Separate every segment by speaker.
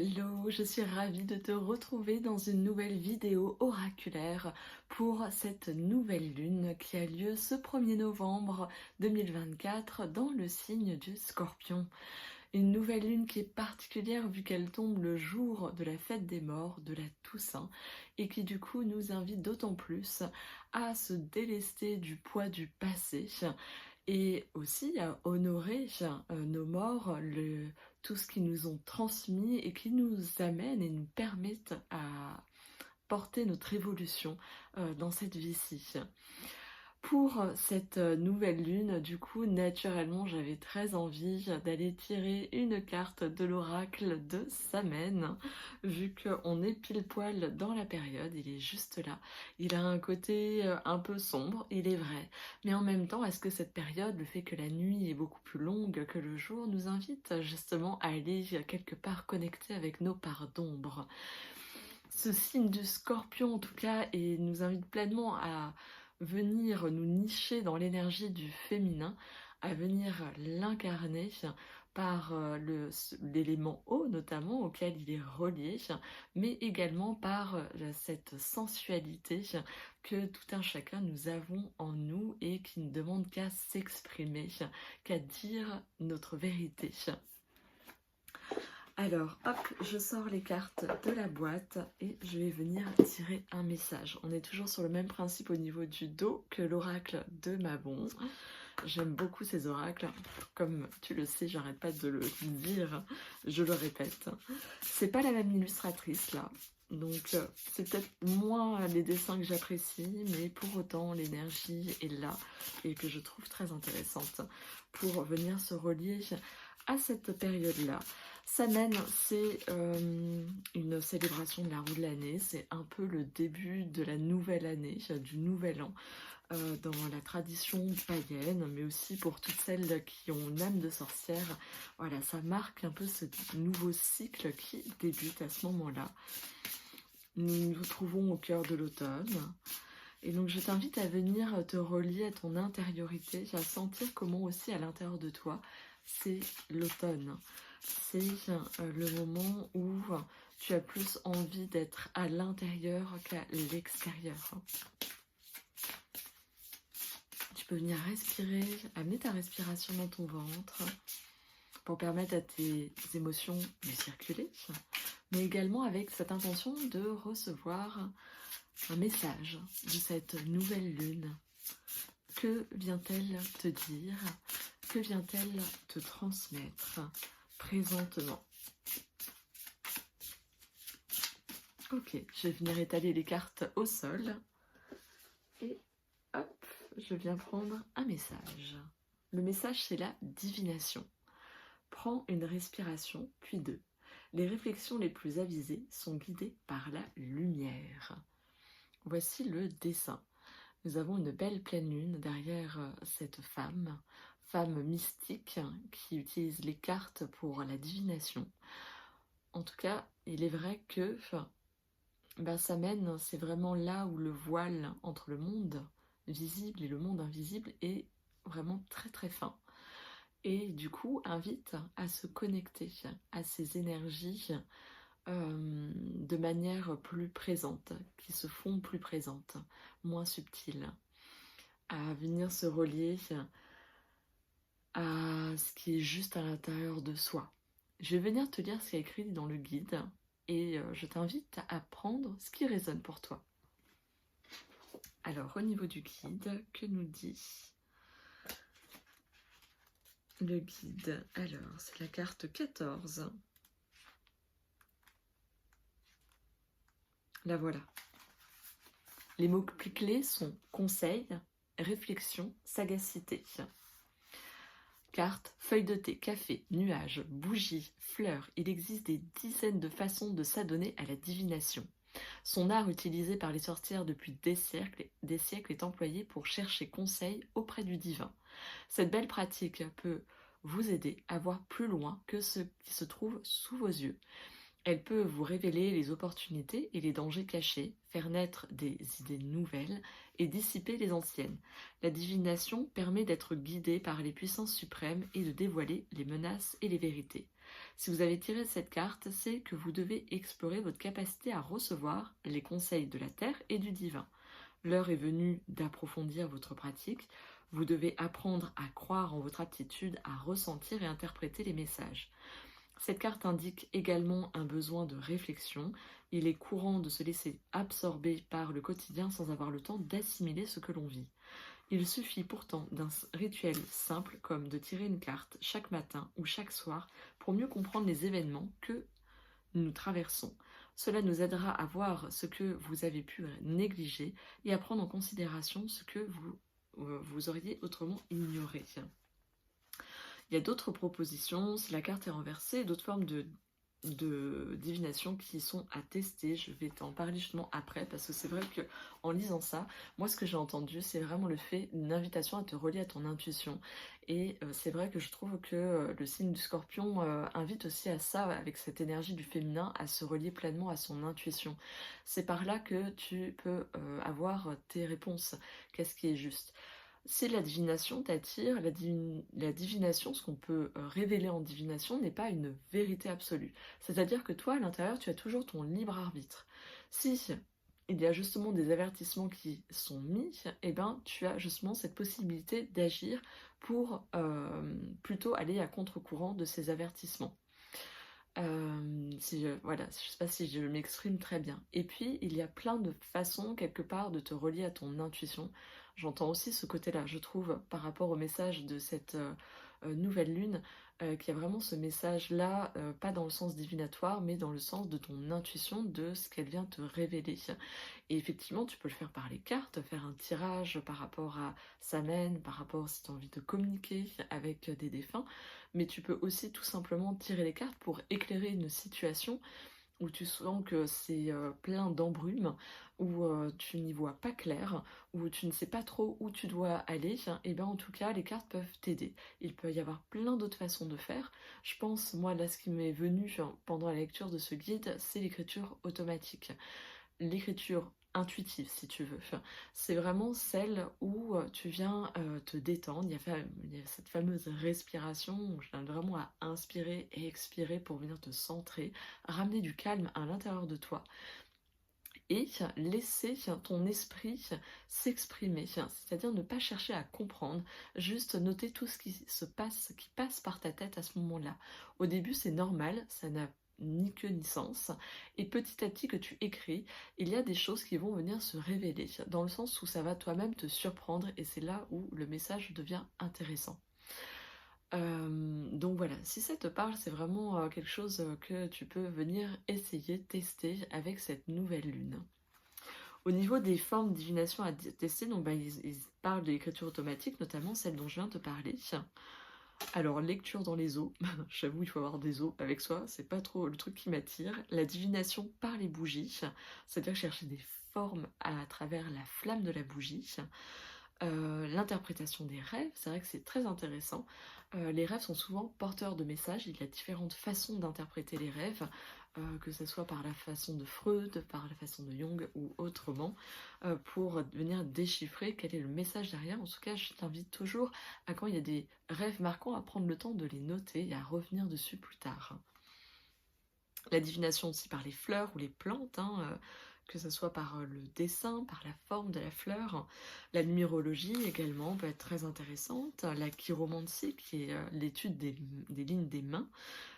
Speaker 1: Hello, je suis ravie de te retrouver dans une nouvelle vidéo oraculaire pour cette nouvelle lune qui a lieu ce 1er novembre 2024 dans le signe du Scorpion. Une nouvelle lune qui est particulière vu qu'elle tombe le jour de la fête des morts, de la Toussaint, et qui du coup nous invite d'autant plus à se délester du poids du passé et aussi à honorer nos morts, tout ce qu'ils nous ont transmis et qui nous amène et nous permettent à porter notre évolution dans cette vie-ci. Pour cette nouvelle lune, du coup, naturellement, j'avais très envie d'aller tirer une carte de l'oracle de Samen, vu qu'on est pile poil dans la période, il est juste là. Il a un côté un peu sombre, il est vrai, mais en même temps, est-ce que cette période, le fait que la nuit est beaucoup plus longue que le jour, nous invite justement à aller quelque part connecter avec nos parts d'ombre? Ce signe du Scorpion, en tout cas, et nous invite pleinement à venir nous nicher dans l'énergie du féminin, à venir l'incarner par l'élément eau notamment auquel il est relié, mais également par cette sensualité que tout un chacun nous avons en nous et qui ne demande qu'à s'exprimer, qu'à dire notre vérité. Alors, hop, je sors les cartes de la boîte et je vais venir tirer un message. On est toujours sur le même principe au niveau du dos que l'oracle de Mabon. J'aime beaucoup ces oracles. Comme tu le sais, j'arrête pas de le dire, je le répète. C'est pas la même illustratrice là. Donc, c'est peut-être moins les dessins que j'apprécie, mais pour autant, l'énergie est là et que je trouve très intéressante pour venir se relier à cette période-là. Samen, c'est une célébration de la roue de l'année, c'est un peu le début de la nouvelle année, du nouvel an, dans la tradition païenne, mais aussi pour toutes celles qui ont une âme de sorcière. Voilà, ça marque un peu ce nouveau cycle qui débute à ce moment-là. Nous nous trouvons au cœur de l'automne. Et donc je t'invite à venir te relier à ton intériorité, à sentir comment aussi à l'intérieur de toi, c'est l'automne. C'est le moment où tu as plus envie d'être à l'intérieur qu'à l'extérieur. Tu peux venir respirer, amener ta respiration dans ton ventre pour permettre à tes émotions de circuler, mais également avec cette intention de recevoir un message de cette nouvelle lune. Que vient-elle te dire? Que vient-elle te transmettre présentement? Ok, je vais venir étaler les cartes au sol. Et hop, je viens prendre un message. Le message, c'est la divination. Prends une respiration, puis deux. Les réflexions les plus avisées sont guidées par la lumière. Voici le dessin. Nous avons une belle pleine lune derrière cette femme mystique qui utilise les cartes pour la divination. En tout cas, il est vrai que Samen, c'est vraiment là où le voile entre le monde visible et le monde invisible est vraiment très très fin. Et du coup, invite à se connecter à ces énergies de manière plus présente, qui se font plus présentes, moins subtiles, à venir se relier à ce qui est juste à l'intérieur de soi. Je vais venir te lire ce qui est écrit dans le guide et je t'invite à prendre ce qui résonne pour toi. Alors, au niveau du guide, que nous dit le guide? Alors, c'est la carte 14. La voilà. Les mots plus clés sont conseil, réflexion, sagacité. Cartes, feuilles de thé, café, nuages, bougies, fleurs. Il existe des dizaines de façons de s'adonner à la divination. Son art utilisé par les sorcières depuis des siècles est employé pour chercher conseil auprès du divin. Cette belle pratique peut vous aider à voir plus loin que ce qui se trouve sous vos yeux. Elle peut vous révéler les opportunités et les dangers cachés, faire naître des idées nouvelles et dissiper les anciennes. La divination permet d'être guidé par les puissances suprêmes et de dévoiler les menaces et les vérités. Si vous avez tiré cette carte, c'est que vous devez explorer votre capacité à recevoir les conseils de la Terre et du divin. L'heure est venue d'approfondir votre pratique. Vous devez apprendre à croire en votre aptitude à ressentir et interpréter les messages. Cette carte indique également un besoin de réflexion. Il est courant de se laisser absorber par le quotidien sans avoir le temps d'assimiler ce que l'on vit. Il suffit pourtant d'un rituel simple comme de tirer une carte chaque matin ou chaque soir pour mieux comprendre les événements que nous traversons. Cela nous aidera à voir ce que vous avez pu négliger et à prendre en considération ce que vous auriez autrement ignoré. Il y a d'autres propositions, si la carte est renversée, d'autres formes de divination qui sont à tester. Je vais t'en parler justement après, parce que c'est vrai que en lisant ça, moi ce que j'ai entendu, c'est vraiment le fait d'une invitation à te relier à ton intuition. Et c'est vrai que je trouve que le signe du Scorpion invite aussi à ça, avec cette énergie du féminin, à se relier pleinement à son intuition. C'est par là que tu peux avoir tes réponses. Qu'est-ce qui est juste? Si la divination t'attire, la divination, ce qu'on peut révéler en divination, n'est pas une vérité absolue. C'est-à-dire que toi, à l'intérieur, tu as toujours ton libre arbitre. Si il y a justement des avertissements qui sont mis, eh ben, tu as justement cette possibilité d'agir pour plutôt aller à contre-courant de ces avertissements. Voilà, je sais pas si je m'exprime très bien. Et puis, il y a plein de façons, quelque part, de te relier à ton intuition. J'entends aussi ce côté-là, je trouve, par rapport au message de cette nouvelle lune, qu'il y a vraiment ce message-là, pas dans le sens divinatoire, mais dans le sens de ton intuition, de ce qu'elle vient te révéler. Et effectivement, tu peux le faire par les cartes, faire un tirage par rapport à Samen, par rapport si tu as envie de communiquer avec des défunts, mais tu peux aussi tout simplement tirer les cartes pour éclairer une situation où tu sens que c'est plein d'embrumes, où tu n'y vois pas clair, où tu ne sais pas trop où tu dois aller, et bien en tout cas les cartes peuvent t'aider. Il peut y avoir plein d'autres façons de faire. Je pense, moi là ce qui m'est venu pendant la lecture de ce guide, c'est l'écriture automatique. L'écriture intuitive si tu veux. C'est vraiment celle où tu viens te détendre. Il y a cette fameuse respiration où je viens vraiment à inspirer et expirer pour venir te centrer, ramener du calme à l'intérieur de toi et laisser ton esprit s'exprimer, c'est-à-dire ne pas chercher à comprendre, juste noter tout ce qui se passe, qui passe par ta tête à ce moment-là. Au début, c'est normal, ça n'a ni queue ni sens, et petit à petit que tu écris, il y a des choses qui vont venir se révéler, dans le sens où ça va toi-même te surprendre, et c'est là où le message devient intéressant. Donc voilà, si ça te parle, c'est vraiment quelque chose que tu peux venir essayer, tester avec cette nouvelle lune. Au niveau des formes de divination à tester, donc ils parlent de l'écriture automatique, notamment celle dont je viens de te parler. Alors, lecture dans les eaux, j'avoue, il faut avoir des eaux avec soi, c'est pas trop le truc qui m'attire. La divination par les bougies, c'est-à-dire chercher des formes à travers la flamme de la bougie. L'interprétation des rêves, c'est vrai que c'est très intéressant. Les rêves sont souvent porteurs de messages, il y a différentes façons d'interpréter les rêves, que ce soit par la façon de Freud, par la façon de Jung ou autrement, pour venir déchiffrer quel est le message derrière. En tout cas, je t'invite toujours à, quand il y a des rêves marquants, à prendre le temps de les noter et à revenir dessus plus tard. La divination aussi par les fleurs ou les plantes, que ce soit par le dessin, par la forme de la fleur. La numérologie également peut être très intéressante. La chiromancie, qui est l'étude des lignes des mains.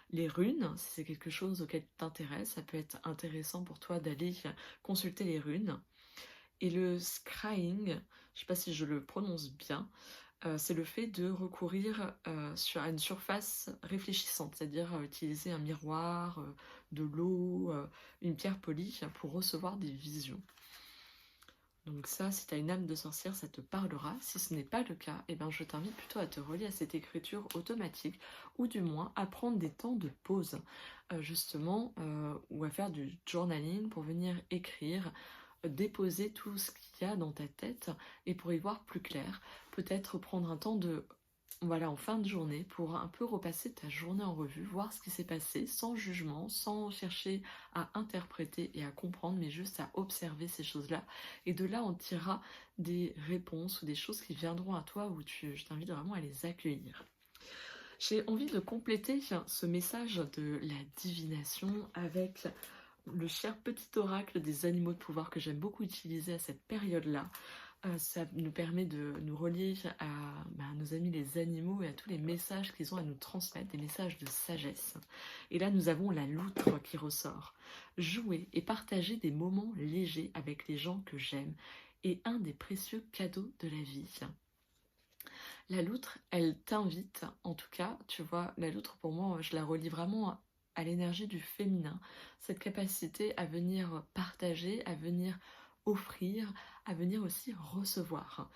Speaker 1: Les runes, si c'est quelque chose auquel tu t'intéresses, ça peut être intéressant pour toi d'aller consulter les runes. Et le scrying, je ne sais pas si je le prononce bien, c'est le fait de recourir à une surface réfléchissante, c'est-à-dire utiliser un miroir, de l'eau, une pierre polie pour recevoir des visions. Donc ça, si tu as une âme de sorcière, ça te parlera. Si ce n'est pas le cas, eh ben, je t'invite plutôt à te relier à cette écriture automatique, ou du moins à prendre des temps de pause, justement, ou à faire du journaling pour venir écrire, déposer tout ce qu'il y a dans ta tête, et pour y voir plus clair, peut-être prendre un temps en fin de journée, pour un peu repasser ta journée en revue, voir ce qui s'est passé, sans jugement, sans chercher à interpréter et à comprendre, mais juste à observer ces choses-là. Et de là, on tirera des réponses ou des choses qui viendront à toi, où je t'invite vraiment à les accueillir. J'ai envie de compléter ce message de la divination avec le cher petit oracle des animaux de pouvoir que j'aime beaucoup utiliser à cette période-là. Ça nous permet de nous relier à nos amis les animaux et à tous les messages qu'ils ont à nous transmettre, des messages de sagesse. Et là, nous avons la loutre qui ressort. Jouer et partager des moments légers avec les gens que j'aime est un des précieux cadeaux de la vie. La loutre, elle t'invite, en tout cas, tu vois, la loutre pour moi, je la relie vraiment à l'énergie du féminin, cette capacité à venir partager, à venir offrir, à venir aussi recevoir.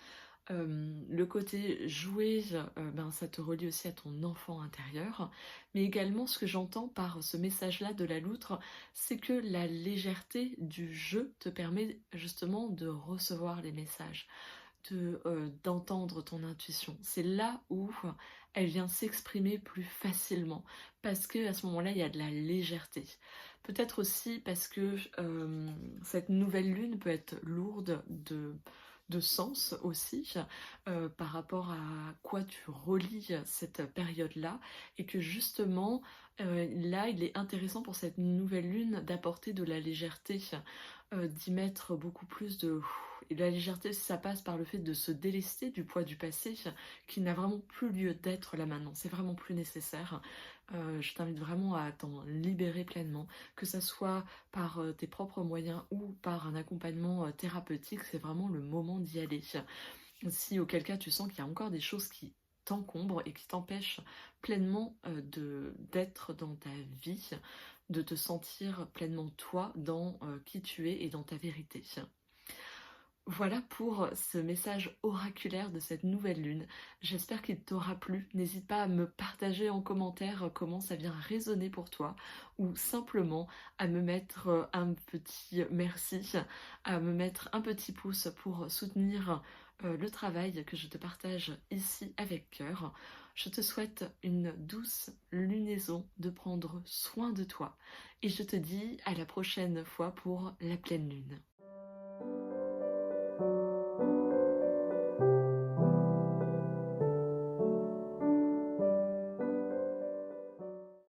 Speaker 1: Le côté jouer, ben, ça te relie aussi à ton enfant intérieur, mais également ce que j'entends par ce message-là de la loutre, c'est que la légèreté du jeu te permet justement de recevoir les messages d'entendre ton intuition. C'est là où elle vient s'exprimer plus facilement, parce que à ce moment-là, il y a de la légèreté. Peut-être aussi parce que cette nouvelle lune peut être lourde de sens aussi, par rapport à quoi tu relis cette période-là, et que justement, là, il est intéressant pour cette nouvelle lune d'apporter de la légèreté, d'y mettre beaucoup plus de... Et la légèreté, ça passe par le fait de se délester du poids du passé qui n'a vraiment plus lieu d'être là maintenant. C'est vraiment plus nécessaire. Je t'invite vraiment à t'en libérer pleinement, que ça soit par tes propres moyens ou par un accompagnement thérapeutique. C'est vraiment le moment d'y aller. Si auquel cas tu sens qu'il y a encore des choses qui t'encombrent et qui t'empêchent pleinement d'être dans ta vie, de te sentir pleinement toi dans qui tu es et dans ta vérité. Voilà pour ce message oraculaire de cette nouvelle lune. J'espère qu'il t'aura plu. N'hésite pas à me partager en commentaire comment ça vient résonner pour toi, ou simplement à me mettre un petit merci, à me mettre un petit pouce pour soutenir le travail que je te partage ici avec cœur. Je te souhaite une douce lunaison, de prendre soin de toi, et je te dis à la prochaine fois pour la pleine lune.